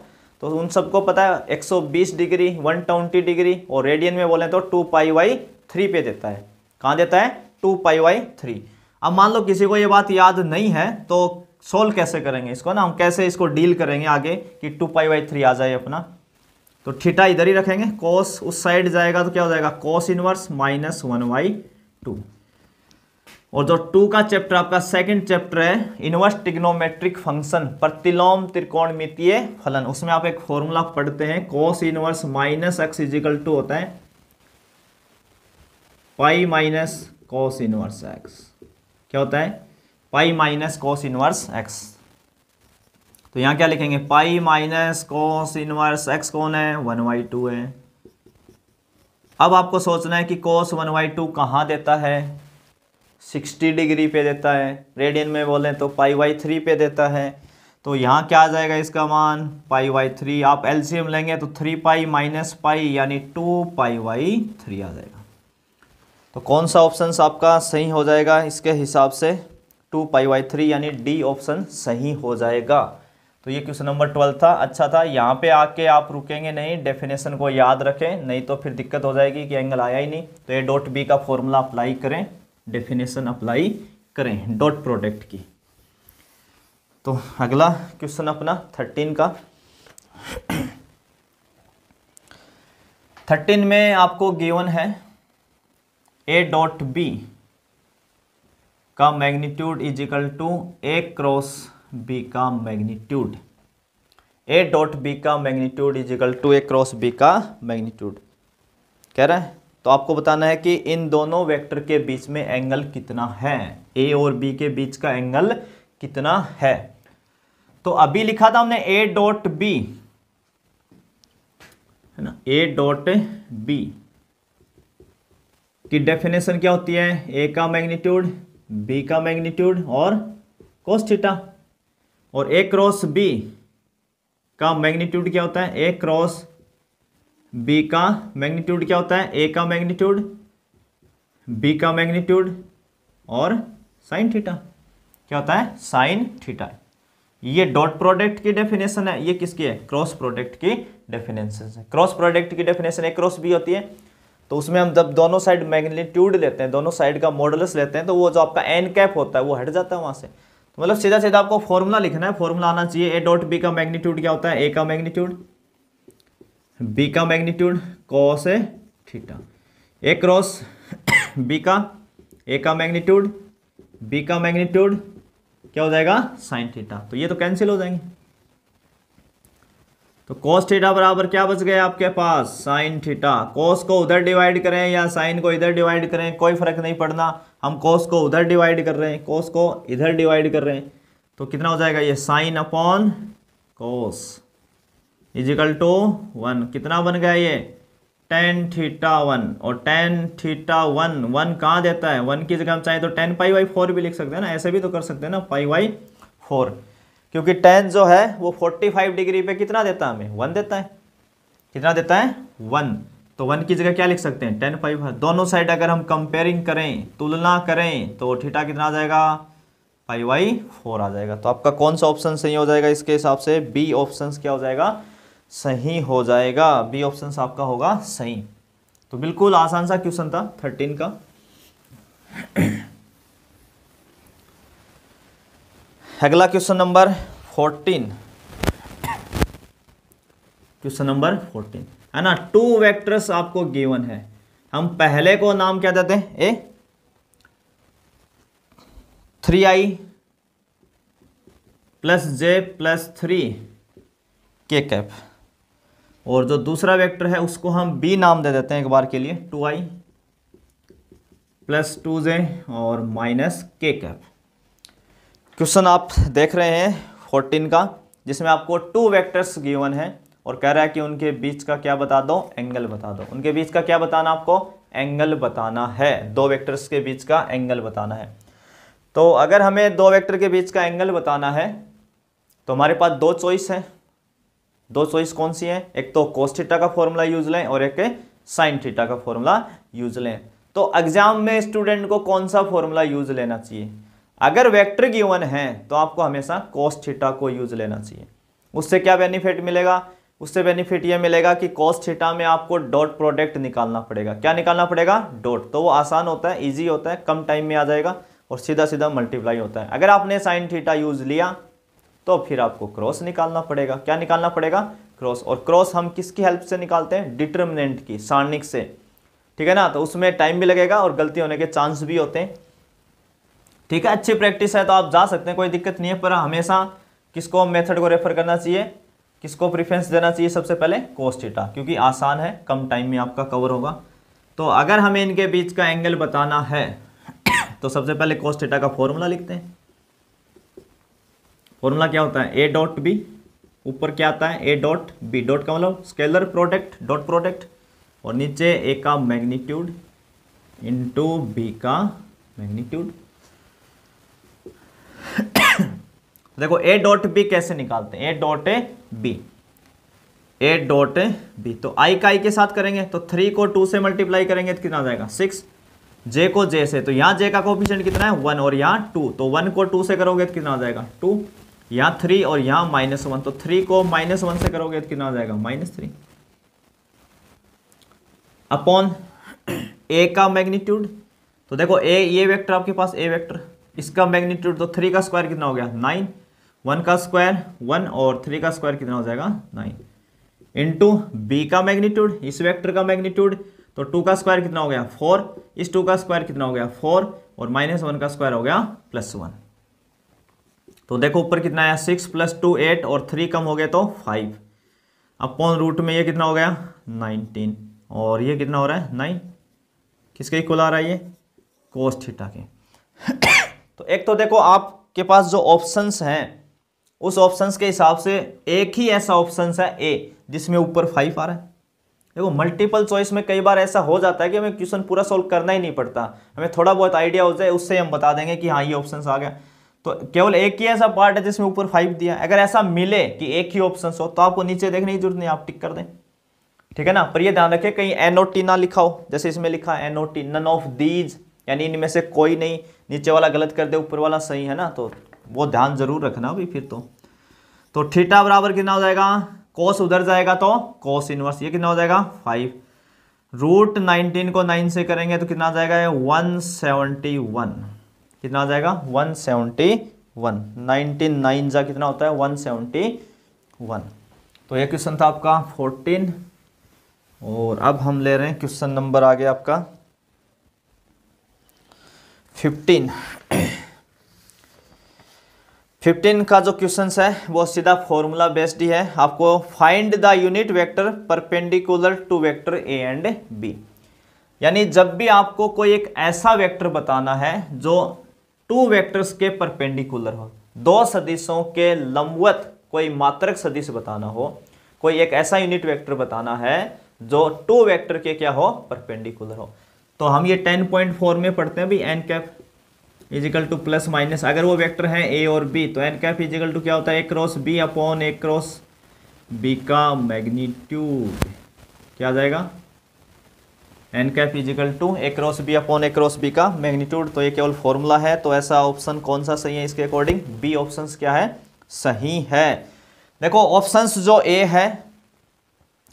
A: तो उन सबको पता है 120 डिग्री 120 डिग्री और रेडियन में बोले तो 2π/3 पे देता है। कहाँ देता है 2π/3। अब मान लो किसी को ये बात याद नहीं है तो सोल्व कैसे करेंगे इसको ना, हम कैसे इसको डील करेंगे आगे कि 2π/3 आ जाए अपना। तो थीटा इधर ही रखेंगे, cos उस साइड जाएगा तो क्या हो जाएगा cos इनवर्स -1/2। और जो 2 का चैप्टर आपका सेकंड चैप्टर है इनवर्स ट्रिग्नोमेट्रिक फंक्शन प्रतिलोम त्रिकोणमितीय फलन, उसमें आप एक फॉर्मूला पढ़ते हैं cos inverse -x is equal to होता है pi minus cos inverse x। क्या होता है pi minus cos inverse x। तो यहाँ क्या लिखेंगे pi minus cos inverse x कौन है 1/2 है। अब आपको सोचना है कि cos 1/2 कहाँ देता है 60 डिग्री पे देता है, रेडियन में बोलें तो π/3 पे देता है। तो यहाँ क्या आ जाएगा इसका मान π/3। आप एलसीएम लेंगे तो 3π - π यानी 2π/3 आ जाएगा। तो कौन सा ऑप्शन आपका सही हो जाएगा इसके हिसाब से 2π/3 यानी डी ऑप्शन सही हो जाएगा। तो ये क्वेश्चन नंबर 12 था, अच्छा था। यहाँ पे आके आप रुकेंगे नहीं, डेफिनेशन को याद रखें, नहीं तो फिर दिक्कत हो जाएगी कि एंगल आया ही नहीं। तो ये डॉट बी का फॉर्मूला अप्लाई करें, डेफिनेशन अप्लाई करें डॉट प्रोडक्ट की। तो अगला क्वेश्चन अपना 13 का 13 में आपको गिवन है ए डॉट बी का magnitude is equal to A cross B का मैग्नीट्यूड। ए डॉट बी का magnitude is equal to A cross B का मैग्नीट्यूड कह रहा है। तो आपको बताना है कि इन दोनों वेक्टर के बीच में एंगल कितना है, ए और बी के बीच का एंगल कितना है। तो अभी लिखा था हमने ए डॉट बी है ना, ए डॉट बी की डेफिनेशन क्या होती है, ए का मैग्नीट्यूड बी का मैग्नीट्यूड और cos थीटा। और ए क्रॉस बी का मैग्नीट्यूड क्या होता है, ए क्रॉस बी का मैग्नीट्यूड क्या होता है, ए का मैग्नीट्यूड बी का मैग्नीट्यूड और साइन थीटा क्या होता है साइन थीटा। ये डॉट प्रोडक्ट की डेफिनेशन है, ये किसकी है क्रॉस प्रोडक्ट की डेफिनेशन है। क्रॉस प्रोडक्ट की डेफिनेशन ए क्रॉस बी होती है, तो उसमें हम जब दोनों साइड मैग्नीट्यूड लेते हैं, दोनों साइड का मॉडुलस लेते हैं, तो वो जो आपका एन कैप होता है वो हट जाता है वहां से। तो मतलब सीधा सीधा आपको फॉर्मूला लिखना है, फॉर्मूला आना चाहिए ए डॉट बी का मैग्नीट्यूड क्या होता है, ए का मैग्नीट्यूड बी का मैग्नीट्यूड cos थीटा, ए क्रॉस बी का ए का मैग्नीट्यूड बी का मैग्नीट्यूड क्या हो जाएगा साइन थीटा। तो ये तो कैंसिल हो जाएंगे। तो cos थीटा बराबर क्या बच गया आपके पास साइन थीटा। cos को उधर डिवाइड करें या साइन को इधर डिवाइड करें कोई फर्क नहीं पड़ना, हम cos को उधर डिवाइड कर रहे हैं, cos को इधर डिवाइड कर रहे हैं। तो कितना हो जाएगा ये sine upon cos is equal to 1। कितना बन गया ये tan थीटा 1 और tan थीटा 1 कहाँ देता है, 1 की जगह हम चाहें तो tan π/4 भी लिख सकते हैं ना, ऐसे भी तो कर सकते हैं ना π/4, क्योंकि tan जो है वो 45 डिग्री पे कितना देता है हमें 1 देता है। कितना देता है 1, तो 1 की जगह क्या लिख सकते हैं 10 पाई। दोनों साइड अगर हम कंपेयरिंग करें, तुलना करें, तो थीटा कितना आ जाएगा π/4 आ जाएगा। तो आपका कौन सा ऑप्शन सही हो जाएगा इसके हिसाब से? बी ऑप्शन क्या हो जाएगा? सही हो जाएगा। बी ऑप्शन आपका होगा सही। तो बिल्कुल आसान सा क्वेश्चन था 13 का। अगला क्वेश्चन नंबर 14, क्वेश्चन नंबर 14 है ना। 2 वेक्टर्स आपको गिवन है। हम पहले को नाम क्या देते हैं? ए 3i प्लस जे प्लस 3k कैप, और जो दूसरा वेक्टर है उसको हम बी नाम दे देते हैं एक बार के लिए, 2i प्लस 2j और माइनस k कैप। क्वेश्चन आप देख रहे हैं 14 का, जिसमें आपको 2 वेक्टर्स गिवन है और कह रहा है कि उनके बीच का क्या बता दो? एंगल बता दो। उनके बीच का क्या बताना? आपको एंगल बताना है। 2 वेक्टर्स के बीच का एंगल बताना है। तो अगर हमें 2 वेक्टर के बीच का एंगल बताना है तो हमारे पास 2 चॉइस है। 2 चॉइस कौन सी है? एक तो cos थीटा का फॉर्मूला यूज लें और एक sin थीटा का फॉर्मूला यूज लें। तो एग्जाम में स्टूडेंट को कौन सा फॉर्मूला यूज लेना चाहिए? अगर वेक्टर गिवन है तो आपको हमेशा cos थीटा को यूज लेना चाहिए। उससे क्या बेनिफिट मिलेगा? उससे बेनिफिट ये मिलेगा कि cos थीटा में आपको डॉट प्रोडक्ट निकालना पड़ेगा। क्या निकालना पड़ेगा? डॉट। तो वो आसान होता है, इजी होता है, कम टाइम में आ जाएगा और सीधा सीधा मल्टीप्लाई होता है। अगर आपने sin थीटा यूज लिया तो फिर आपको क्रॉस निकालना पड़ेगा। क्या निकालना पड़ेगा? क्रॉस। और क्रॉस हम किसकी हेल्प से निकालते हैं? डिटर्मिनेंट की, सारणिक से, ठीक है ना। तो उसमें टाइम भी लगेगा और गलती होने के चांस भी होते हैं, ठीक है। अच्छी प्रैक्टिस है तो आप जा सकते हैं, कोई दिक्कत नहीं है। पर हमेशा किसको मेथड को रेफर करना चाहिए, किसको प्रेफरेंस देना चाहिए? सबसे पहले cos थीटा, क्योंकि आसान है, कम टाइम में आपका कवर होगा। तो अगर हमें इनके बीच का एंगल बताना है तो सबसे पहले cos थीटा का फॉर्मूला लिखते हैं। फॉर्मूला क्या होता है? a डॉट बी, ऊपर क्या आता है? a dot B. डॉट का मतलब स्केलर प्रोडक्ट, डॉट प्रोडक्ट, और नीचे a का मैग्नीट्यूड इंटू b का मैग्नीट्यूड। देखो a डॉट बी कैसे निकालते हैं? a dot B, a dot B. तो i का i के साथ करेंगे तो 3 को 2 से मल्टीप्लाई करेंगे तो कितना आ जाएगा? 6। j को j से, तो यहाँ j का कोफिशिएंट कितना है? 1 और यहाँ 2, तो 1 को 2 से करोगे तो कितना आ जाएगा? 2। यहाँ 3 और यहाँ -1, तो 3 को -1 से करोगे तो कितना आ जाएगा? -3 अपॉन a का मैग्नीट्यूड। तो देखो a, ये वेक्टर आपके पास a वेक्टर, इसका मैग्नीट्यूड, तो 3 का स्क्वायर कितना हो गया? 9। 1 का स्क्वायर 1 और 3 का स्क्वायर कितना हो जाएगा? 9 इंटू b का मैग्नीट्यूड, इस वेक्टर का मैग्नीट्यूड, तो 2 का स्क्वायर कितना हो गया? 4। इस 2 का स्क्वायर कितना हो गया? 4 और -1 का स्क्वायर हो गया +1। तो देखो ऊपर कितना आया? 6 + 2 8 और 3 कम हो गए तो 5 अपॉन रूट में ये कितना हो गया? 19, और ये कितना हो रहा है? 9। किसके इक्वल आ रहा है ये? cos थीटा के। तो एक तो देखो आपके पास जो ऑप्शंस हैं उस ऑप्शंस के हिसाब से एक ही ऐसा ऑप्शंस है ए जिसमें ऊपर 5 आ रहा है। देखो मल्टीपल चॉइस में कई बार ऐसा हो जाता है कि हमें क्वेश्चन पूरा सोल्व करना ही नहीं पड़ता, हमें थोड़ा बहुत आइडिया हो जाए उससे हम बता देंगे कि हाँ ये ऑप्शंस आ गया। तो केवल एक ही ऐसा पार्ट है जिसमें ऊपर 5 दिया। अगर ऐसा मिले कि एक ही ऑप्शन हो तो आपको नीचे देखने की जरूरत नहीं, आप टिक कर दें, ठीक है ना। पर ये ध्यान रखें कहीं NOT ना लिखा हो, जैसे इसमें लिखा है NOT, नन ऑफ दीज, यानी इनमें से कोई नहीं। नीचे वाला गलत कर दे, ऊपर वाला सही है ना, तो वो ध्यान जरूर रखना भाई। फिर तो थीटा बराबर कितना हो जाएगा? कोस उधर जाएगा तो कोस इनवर्स, ये कितना हो जाएगा? 5। रूट 19 को 9 से करेंगे तो कितना आ जाएगा? 171। कितना आ जाएगा? 171। 19 9 जा कितना होता है? 171। तो ये क्वेश्चन था आपका 14। और अब हम ले रहे हैं क्वेश्चन नंबर आ गया आपका 15। 15 का जो क्वेश्चन है वो सीधा फॉर्मूला बेस्ड ही है। आपको find the unit vector perpendicular to vector A and B, यानी जब भी आपको कोई एक ऐसा वेक्टर बताना है जो 2 वेक्टर्स के परपेंडिकुलर हो, 2 सदिशों के लंबवत कोई मात्रक सदिश बताना हो, कोई एक ऐसा यूनिट वेक्टर बताना है जो 2 वेक्टर के क्या हो? परपेंडिकुलर हो। तो हम ये 10.4 में पढ़ते हैं भाई, N cap is equal to plus minus, अगर वो वेक्टर है ए और बी तो एन कैप इजिकल टू क्या होता है? A cross B upon A cross B का मैग्नीट्यूड, क्या आ जाएगा, N cap is equal to A cross B upon A cross B का मैग्नीट्यूड। तो ये केवल फॉर्मूला है, तो ऐसा ऑप्शन कौन सा सही है इसके अकॉर्डिंग, बी ऑप्शन क्या है, सही है। देखो ऑप्शंस जो ए है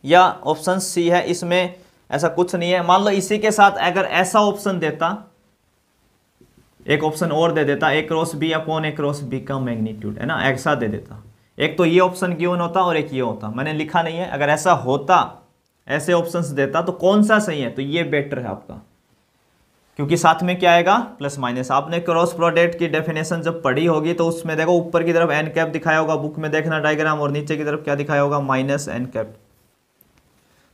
A: या ऑप्शन सी है, इसमें ऐसा कुछ नहीं है। मान लो इसी के साथ अगर ऐसा ऑप्शन देता, एक ऑप्शन और दे देता, ए cross B upon A cross B का मैग्नीट्यूड, है ना, ऐसा दे देता। एक तो ये ऑप्शन गिवन होता और एक ये होता, मैंने लिखा नहीं है। अगर ऐसा होता, ऐसे ऑप्शंस देता, तो कौन सा सही है, तो ये बेटर है आपका, क्योंकि साथ में क्या आएगा, प्लस माइनस। आपने क्रॉस प्रोडक्ट की डेफिनेशन जब पढ़ी होगी तो उसमें देखो ऊपर की तरफ एन कैप दिखाया होगा, बुक में देखना डायग्राम, और नीचे की तरफ क्या दिखाया होगा, माइनस एन कैप।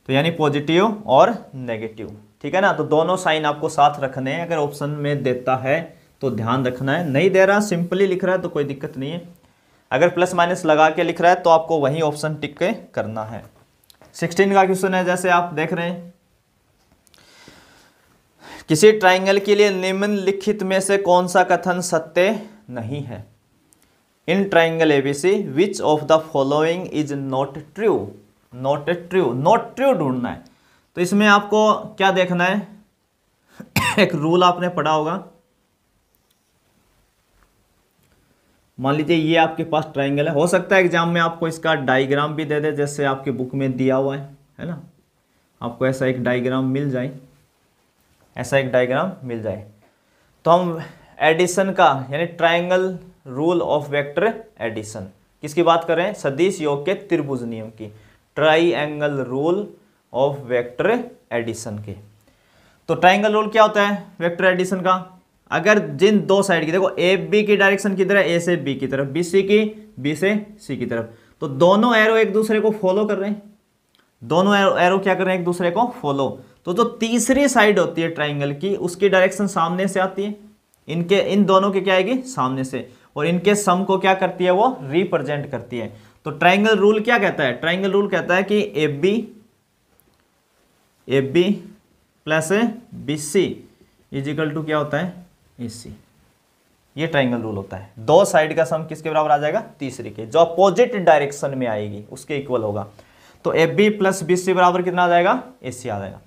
A: तो यानी पॉजिटिव और नेगेटिव, ठीक है ना। तो दोनों साइन आपको साथ रखने हैं। अगर ऑप्शन में देता है तो ध्यान रखना है, नहीं दे रहा, सिंपली लिख रहा है तो कोई दिक्कत नहीं है। अगर प्लस माइनस लगा के लिख रहा है तो आपको वही ऑप्शन टिक के करना है। 16 का क्वेश्चन है, जैसे आप देख रहे हैं, किसी ट्राइंगल के लिए निम्नलिखित में से कौन सा कथन सत्य नहीं है। In triangle ABC which of the following is not true. Not true, not true ढूंढना है। तो इसमें आपको क्या देखना है, एक रूल आपने पढ़ा होगा। मान लीजिए ये आपके पास ट्राइंगल है, हो सकता है एग्जाम में आपको इसका डायग्राम भी दे दे, जैसे आपके बुक में दिया हुआ है ना, आपको ऐसा एक डायग्राम मिल जाए, ऐसा एक डायग्राम मिल जाए। तो हम एडिशन का यानी triangle rule of vector addition, किसकी बात कर रहे हैं, सदिश योग के त्रिभुज नियम की, triangle rule of vector addition के। तो ट्राइंगल रूल क्या होता है वेक्टर एडिशन का, अगर जिन दो साइड की, देखो ए बी की डायरेक्शन किधर है, ए से बी की तरफ, बी सी की, बी से सी की तरफ, तो दोनों एरो एक दूसरे को फॉलो कर रहे हैं, दोनों एरो क्या कर रहे हैं, एक दूसरे को फॉलो। तो जो तीसरी साइड होती है ट्राइंगल की, उसकी डायरेक्शन सामने से आती है, इनके इन दोनों की क्या आएगी, सामने से, और इनके सम को क्या करती है, वो रिप्रेजेंट करती है। तो ट्राइंगल रूल क्या कहता है, ट्राइंगल रूल कहता है कि A B plus B C is equal to क्या होता है, ए सी। ये ट्राइंगल रूल होता है। दो साइड का सम किसके बराबर आ जाएगा, तीसरी के, जो अपोजिट डायरेक्शन में आएगी उसके इक्वल होगा। तो A B plus B C बराबर कितना आ जाएगा, ए सी आ जाएगा।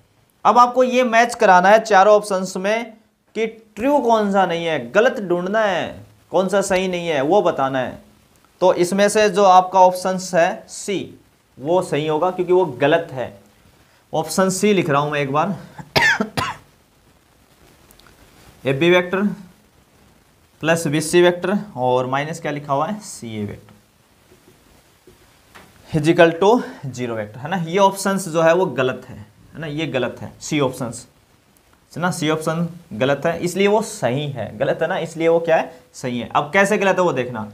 A: अब आपको ये मैच कराना है चारों ऑप्शंस में कि ट्रू कौन सा नहीं है, गलत ढूंढना है, कौन सा सही नहीं है वो बताना है। तो इसमें से जो आपका ऑप्शन है सी, वो सही होगा क्योंकि वो गलत है। ऑप्शन सी लिख रहा हूं मैं एक बार, A B vector plus B C vector और माइनस क्या लिखा हुआ है, C A vector equal to 0 vector, है ना। ये ऑप्शंस जो है वो गलत है ना, ये गलत है, सी ऑप्शंस ना, सी ऑप्शन गलत है इसलिए वो सही है, गलत है ना इसलिए वो क्या है, सही है। अब कैसे गलत है वो देखना,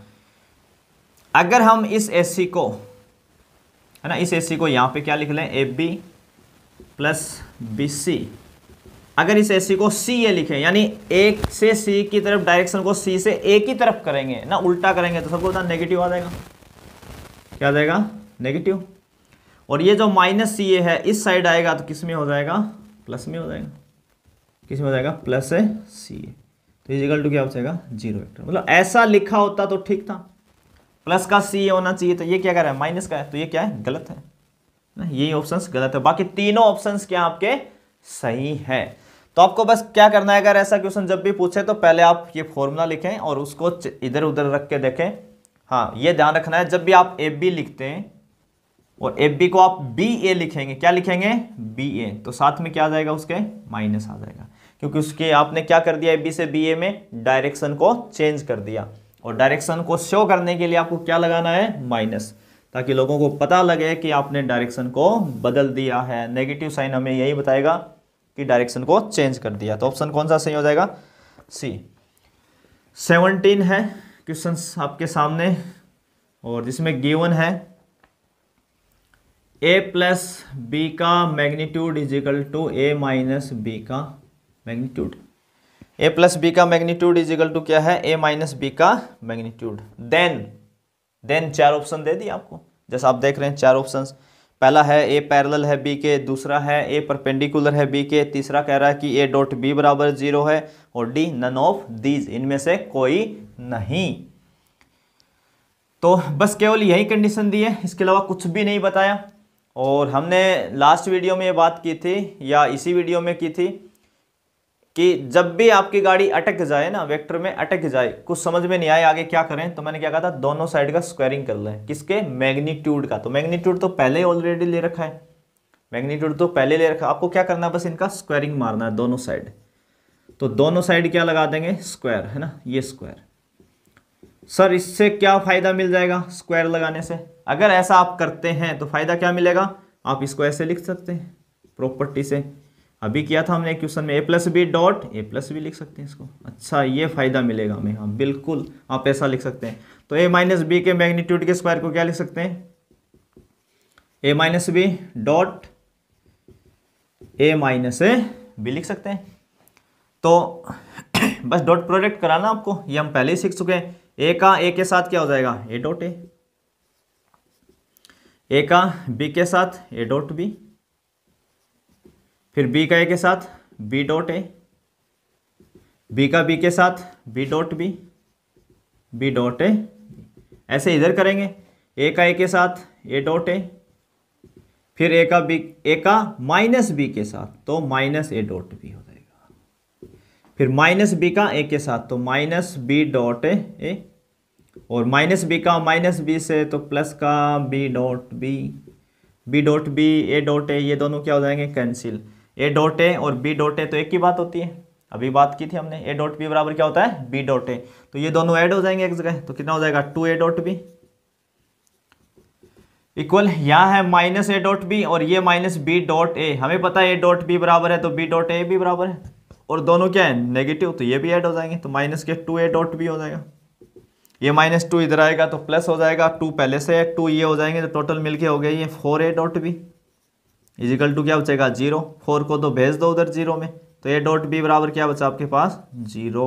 A: अगर हम इस एसी को, है ना, इस एसी को यहाँ पे क्या लिख लें, A B plus B C, अगर इस एसी को सी ए लिखें, यानी ए से सी की तरफ डायरेक्शन को सी से ए की तरफ करेंगे ना, उल्टा करेंगे तो सबको नेगेटिव आ जाएगा, क्या आ जाएगा, नेगेटिव। और ये जो माइनस सी ए है इस साइड आएगा तो किस में हो जाएगा, प्लस में हो जाएगा, किस में हो जाएगा, प्लस है सी ए। तो इक्वल टू क्या हो जाएगा, 0 वेक्टर। मतलब ऐसा लिखा होता तो ठीक था, प्लस का सी ए होना चाहिए, तो ये क्या कर रहा है, माइनस का है, तो ये क्या है, गलत है ना, ये ऑप्शंस गलत है। बाकी तीनों ऑप्शंस क्या आपके सही है। तो आपको बस क्या करना है, अगर ऐसा क्वेश्चन जब भी पूछे तो पहले आप ये फॉर्मूला लिखें और उसको इधर उधर रख के देखें। हाँ, ये ध्यान रखना है जब भी आप ए बी लिखते हैं और ए बी को आप बी ए लिखेंगे, क्या लिखेंगे, बी ए, तो साथ में क्या आ जाएगा, उसके माइनस आ जाएगा, क्योंकि उसके आपने क्या कर दिया, ए बी से बी ए में डायरेक्शन को चेंज कर दिया। और डायरेक्शन को शो करने के लिए आपको क्या लगाना है, माइनस, ताकि लोगों को पता लगे कि आपने डायरेक्शन को बदल दिया है। नेगेटिव साइन हमें यही बताएगा कि डायरेक्शन को चेंज कर दिया। तो ऑप्शन कौन सा सही हो जाएगा, सी। 17 है क्वेश्चंस आपके सामने, और जिसमें गिवन है ए प्लस बी का magnitude is equal to A minus B का मैग्नीट्यूड। ए प्लस बी का मैग्नीट्यूड इज इक्वल टू क्या है, ए माइनस बी का मैग्नीट्यूड। देन 4 ऑप्शन दे दिए आपको, जैसा आप देख रहे हैं 4 ऑप्शंस। पहला है ए पैरेलल है बी के, दूसरा है ए परपेंडिकुलर है बी के, तीसरा कह रहा है कि ए डॉट बी बराबर 0 है, और डी नन ऑफ दीज, इनमें से कोई नहीं। तो बस केवल यही कंडीशन दी है, इसके अलावा कुछ भी नहीं बताया। और हमने लास्ट वीडियो में ये बात की थी या इसी वीडियो में की थी कि जब भी आपकी गाड़ी अटक जाए ना, वेक्टर में अटक जाए, कुछ समझ में नहीं आए आगे क्या करें, तो मैंने क्या कहा था, दोनों साइड का स्क्वायरिंग कर लें। किसके? मैग्नीट्यूड का। तो मैग्नीट्यूड तो पहले ऑलरेडी ले रखा है, मैग्नीट्यूड तो पहले ले रखा है, आपको क्या करना है, बस इनका स्क्वायरिंग मारना है दोनों साइड। तो दोनों साइड क्या लगा देंगे? स्क्वायर, है ना, ये स्क्वायर। सर इससे क्या फायदा मिल जाएगा स्क्वायर लगाने से? अगर ऐसा आप करते हैं तो फायदा क्या मिलेगा, आप इसको ऐसे लिख सकते हैं प्रॉपर्टी से, अभी किया था हमने क्वेश्चन में, a plus B dot A plus B लिख सकते हैं इसको। अच्छा, ये फायदा मिलेगा हमें, हाँ बिल्कुल आप ऐसा लिख सकते हैं। तो a माइनस बी के मैग्नीट्यूड के स्क्वायर को क्या लिख सकते हैं? a minus B dot a minus B लिख सकते हैं। तो बस डॉट प्रोडक्ट कराना आपको, ये हम पहले ही सीख चुके हैं। ए का ए के साथ क्या हो जाएगा? ए डॉट ए का बी के साथ ए डॉट बी, फिर बी का ए के साथ बी डॉट ए, बी का बी के साथ B dot B, B dot A. ऐसे इधर करेंगे, ए का ए के साथ ए डॉट ए, फिर ए का बी, ए का माइनस बी के साथ तो माइनस ए डॉट बी हो जाएगा, फिर माइनस बी का ए के साथ तो माइनस बी डॉट ए, और माइनस बी का माइनस बी से तो प्लस का B dot B, B dot B, A dot A, ये दोनों क्या हो जाएंगे? कैंसिल। ए डॉट ए और बी डॉट ए तो एक ही बात होती है, अभी बात की थी हमने, ए डॉट बी बराबर क्या होता है? B dot A. तो ये दोनों ऐड हो जाएंगे एक जगह, तो कितना हो जाएगा? 2a डॉट बी इक्वल, यहाँ है माइनस ए डॉट बी और ये माइनस बी डॉट ए। हमें पता है ए डॉट बी बराबर है तो बी डॉट ए भी बराबर है, और दोनों क्या है? नेगेटिव, तो ये भी ऐड हो जाएंगे, तो माइनस के 2a डॉट बी हो जाएगा। ये -2 इधर आएगा तो प्लस हो जाएगा, 2 पहले से है, 2 ये हो जाएंगे, तो टोटल मिलके हो गया ये 4a dot B is equal to क्या बचेगा? 0। 4 को तो भेज दो उधर 0 में, तो a डॉट बी बराबर क्या बचा आपके पास? 0।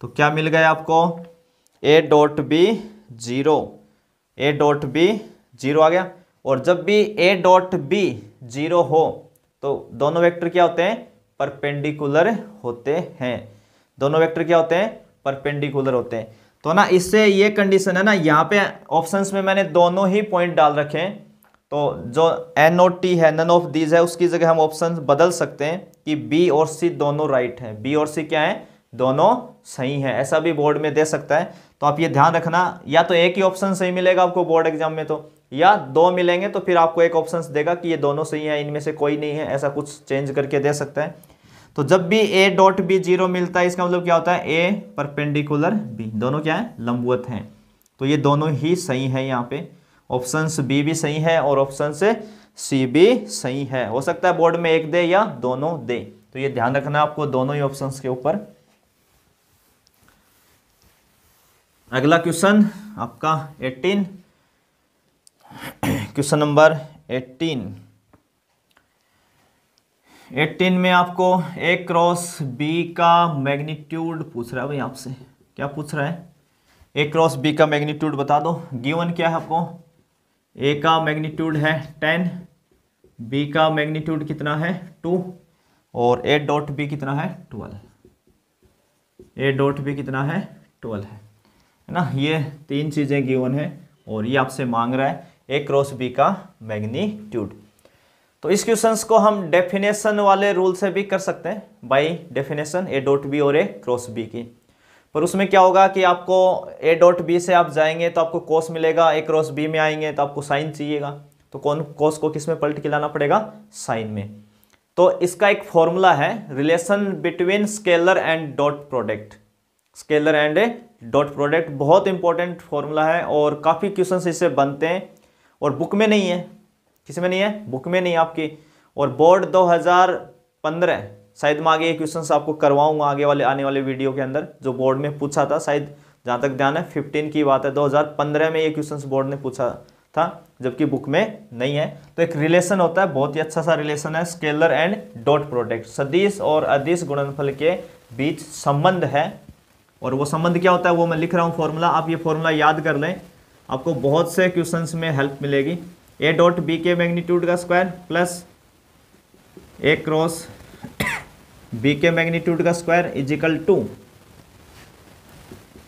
A: तो क्या मिल गया आपको? a dot B 0, a dot B 0 आ गया। और जब भी a डॉट बी 0 हो तो दोनों वेक्टर क्या होते हैं? परपेंडिकुलर होते हैं। दोनों वेक्टर क्या होते हैं? परपेंडिकुलर होते हैं। तो ना इससे ये कंडीशन है ना, यहाँ पे ऑप्शंस में मैंने दोनों ही पॉइंट डाल रखे हैं, तो जो एन और टी है, नन ऑफ दीज है, उसकी जगह हम ऑप्शन बदल सकते हैं कि बी और सी दोनों राइट हैं, बी और सी क्या है? दोनों सही हैं, ऐसा भी बोर्ड में दे सकता है। तो आप ये ध्यान रखना, या तो एक ही ऑप्शन सही मिलेगा आपको बोर्ड एग्जाम में, तो या दो मिलेंगे तो फिर आपको एक ऑप्शन देगा कि ये दोनों सही है, इनमें से कोई नहीं है, ऐसा कुछ चेंज करके दे सकता है। तो जब भी a डॉट बी 0 मिलता है, इसका मतलब क्या होता है? a परपेंडिकुलर b, दोनों क्या है? लंबवत हैं। तो ये दोनों ही सही है, यहाँ पे ऑप्शन बी भी सही है और ऑप्शन से सी भी सही है। हो सकता है बोर्ड में एक दे या दोनों दे, तो ये ध्यान रखना आपको दोनों ही ऑप्शंस के ऊपर। अगला क्वेश्चन आपका 18, क्वेश्चन नंबर 18 में आपको a क्रॉस b का मैग्नीट्यूड पूछ रहा है भाई आपसे। क्या पूछ रहा है? a क्रॉस b का मैग्नीट्यूड बता दो। गिवन क्या है आपको? a का मैग्नीट्यूड है 10, b का मैग्नीट्यूड कितना है? 2, और a डॉट b कितना है? 12। a डॉट b कितना है? 12 है ना। ये तीन चीज़ें गिवन है और ये आपसे मांग रहा है a क्रॉस b का मैग्नीट्यूड। तो इस क्वेश्चंस को हम डेफिनेशन वाले रूल से भी कर सकते हैं, by definition a dot B और a क्रॉस b की। पर उसमें क्या होगा कि आपको a डॉट बी से आप जाएंगे तो आपको कोस मिलेगा, a क्रॉस b में आएंगे तो आपको साइन चाहिएगा, तो कौन कोस को किस में पलट के लाना पड़ेगा? साइन में। तो इसका एक फॉर्मूला है, relation between scalar and dot product. Scalar and dot product बहुत इंपॉर्टेंट फॉर्मूला है और काफ़ी क्वेश्चन इससे बनते हैं, और बुक में नहीं है। किस में नहीं है? बुक में नहीं आपकी। और बोर्ड 2015 शायद मैं आगे ये क्वेश्चन आपको करवाऊंगा आगे वाले आने वाले वीडियो के अंदर, जो बोर्ड में पूछा था, शायद जहाँ तक ध्यान है 15 की बात है, 2015 में ये क्वेश्चन बोर्ड ने पूछा था, जबकि बुक में नहीं है। तो एक रिलेशन होता है, बहुत ही अच्छा सा रिलेशन है, स्केलर एंड डॉट प्रोडक्ट। सदिश और अदिश गुणनफल के बीच संबंध है, और वो संबंध क्या होता है वो मैं लिख रहा हूँ फॉर्मूला। आप ये फॉर्मूला याद कर लें, आपको बहुत से क्वेश्चंस में हेल्प मिलेगी। a डॉट बी के मैग्नीट्यूड का square plus a cross b के मैग्नीट्यूड का स्क्वायर इजिकल टू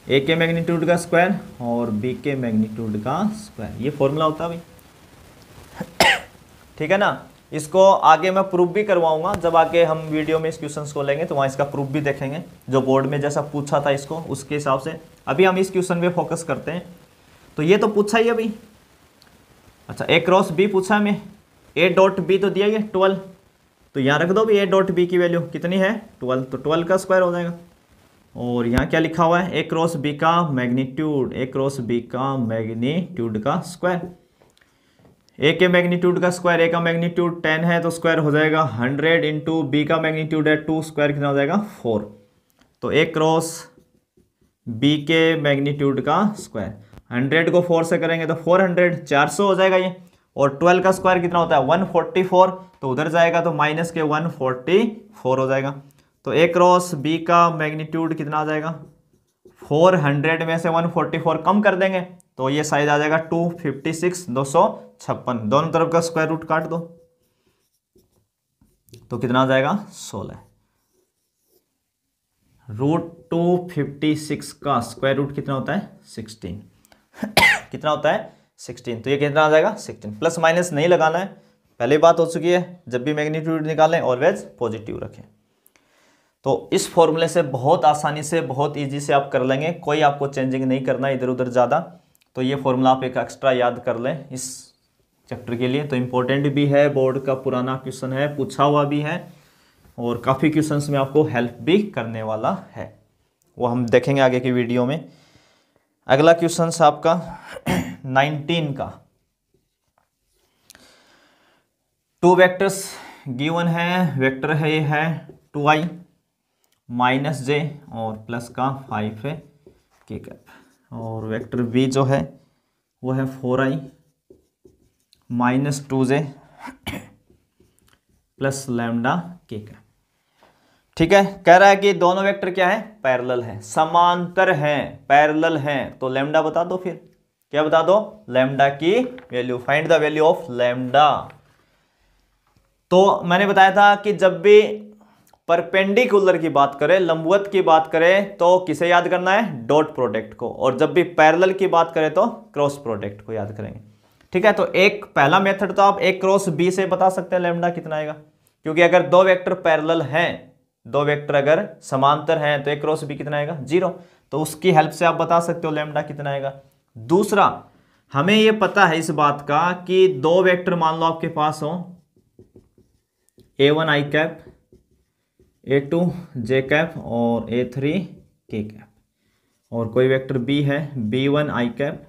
A: a के मैग्नीट्यूड का स्क्वायर और b के मैग्नीट्यूड का स्क्वायर। ये फॉर्मूला होता है भाई। ठीक है ना। इसको आगे मैं प्रूफ भी करवाऊंगा, जब आगे हम वीडियो में इस क्वेश्चन को लेंगे तो वहाँ इसका प्रूफ भी देखेंगे, जो बोर्ड में जैसा पूछा था इसको उसके हिसाब से। अभी हम इस क्वेश्चन पे फोकस करते हैं। तो ये तो पूछा ही अभी। अच्छा, ए क्रॉस बी पूछा हमें, ए डॉट बी तो दिया है 12, तो यहाँ रख दो भी ए डॉट बी की वैल्यू कितनी है 12, तो 12 का स्क्वायर हो जाएगा। और यहाँ क्या लिखा हुआ है, ए क्रॉस बी का मैग्नीट्यूड, ए क्रॉस बी का मैग्नीट्यूड का स्क्वायर। ए के मैग्नीट्यूड का स्क्वायर, ए का मैग्नीट्यूड 10 है तो स्क्वायर हो जाएगा 100 इंटू बी का मैग्नीट्यूड है 2, स्क्वायर कितना हो जाएगा 4। तो ए क्रॉस बी के मैग्नीट्यूड का स्क्वायर 100 को 4 से करेंगे तो 400, 400 हो जाएगा ये। और 12 का स्क्वायर कितना होता है 144, तो उधर जाएगा तो माइनस के 144 हो जाएगा। तो ए क्रॉस बी का मैग्नीट्यूड कितना आ जाएगा, 400 में से 144 कम कर देंगे तो ये साइज आ जाएगा 256, 256। दोनों तरफ का स्क्वायर रूट काट दो तो कितना आ जाएगा 16। रूट 256 का स्क्वायर रूट कितना होता है 16 कितना होता है 16, तो ये कितना आ जाएगा 16। प्लस माइनस नहीं लगाना है, पहले बात हो चुकी है। जब भी मैग्नीट्यूड निकालें ऑलवेज पॉजिटिव रखें। तो इस फॉर्मूले से बहुत आसानी से, बहुत इजी से आप कर लेंगे, कोई आपको चेंजिंग नहीं करना इधर उधर ज़्यादा। तो ये फॉर्मूला आप एक एक्स्ट्रा याद कर लें इस चैप्टर के लिए। तो इम्पोर्टेंट भी है, बोर्ड का पुराना क्वेश्चन है, पूछा हुआ भी है, और काफ़ी क्वेश्चंस में आपको हेल्प भी करने वाला है, वो हम देखेंगे आगे की वीडियो में। अगला क्वेश्चन आपका 19 का, 2 वेक्टर्स गिवन है, वेक्टर है ये है 2i माइनस जे और प्लस का 5 है के कैप, और वेक्टर बी जो है वो है 4i minus 2j plus lambda के कैप। ठीक है, कह रहा है कि दोनों वेक्टर क्या है पैरेलल है, समांतर हैं, पैरेलल हैं। तो लैम्डा बता दो, फिर क्या बता दो, लैम्डा की value, find the value of lambda. तो मैंने बताया था कि जब भी परपेंडिकुलर की बात करें, लंबवत की बात करें, तो किसे याद करना है डॉट प्रोडक्ट को, और जब भी पैरेलल की बात करें तो क्रॉस प्रोडक्ट को याद करेंगे। ठीक है, तो एक पहला मेथड तो आप ए क्रॉस बी से बता सकते हैं लैम्डा कितना आएगा, क्योंकि अगर दो वेक्टर पैरेलल हैं, दो वेक्टर अगर समांतर हैं तो ए क्रॉस बी कितना आएगा 0, तो उसकी हेल्प से आप बता सकते हो लैम्डा कितना आएगा। दूसरा, हमें यह पता है इस बात का कि दो वेक्टर मान लो आपके पास हो, a1 i cap, a2 j cap और a3 k कैप, और कोई वेक्टर b है b1 i cap,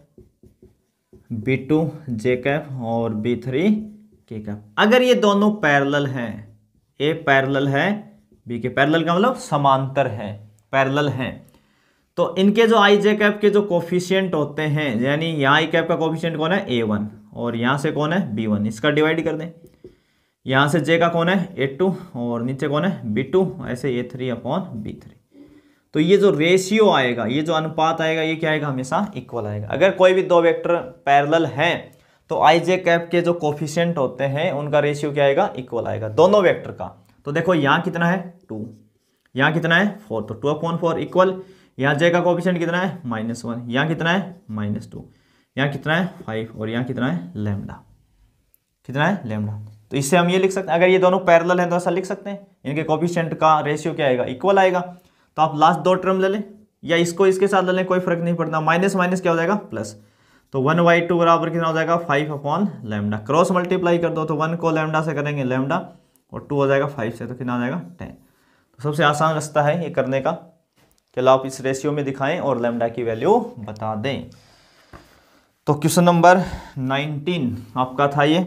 A: b2 j cap और b3 k कैप। अगर ये दोनों पैरेलल हैं, a पैरेलल है b के, पैरेलल का मतलब समांतर है, पैरेलल हैं, तो इनके जो i j कैप के जो कोफिशिएंट होते हैं, यानी यहाँ i कैप का कोफिशिएंट कौन है a1 और यहाँ से कौन है b1, इसका डिवाइड कर दें। यहाँ से j का कौन है a2 और नीचे कौन है b2, ऐसे a3 अपॉन b3। तो ये जो रेशियो आएगा, ये जो अनुपात आएगा, ये क्या आएगा हमेशा इक्वल आएगा। अगर कोई भी दो वेक्टर पैरेलल हैं तो i j कैप के जो कोफिशिएंट होते हैं उनका रेशियो क्या आएगा इक्वल आएगा दोनों वेक्टर का। तो देखो यहाँ कितना है 2, यहाँ कितना है 4, तो 2/4 इक्वल। यहाँ j का कोफिशिएंट कितना है -1, यहाँ कितना है -2, यहाँ कितना है 5 और यहाँ कितना है लैम्डा, कितना है लैम्डा। तो इससे हम ये लिख सकते हैं, अगर ये दोनों पैरेलल हैं तो ऐसा लिख सकते हैं, इनके कोफिशिएंट का रेशियो क्या आएगा इक्वल आएगा। तो आप लास्ट दो टर्म ले लें या इसको इसके साथ ले लें, कोई फर्क नहीं पड़ता, माइनस माइनस क्या हो जाएगा प्लस। तो 1/2 बराबर कितना हो जाएगा 5 अपॉन लैम्डा, क्रॉस मल्टीप्लाई कर दो तो 1 को लैम्डा से करेंगे लैम्डा और 2 हो जाएगा 5 से, तो कितना आ जाएगा 10। तो सबसे आसान रास्ता है ये करने का, चलो आप इस रेशियो में दिखाएं और लैम्डा की वैल्यू बता दें। तो क्वेश्चन नंबर 19 आपका था ये।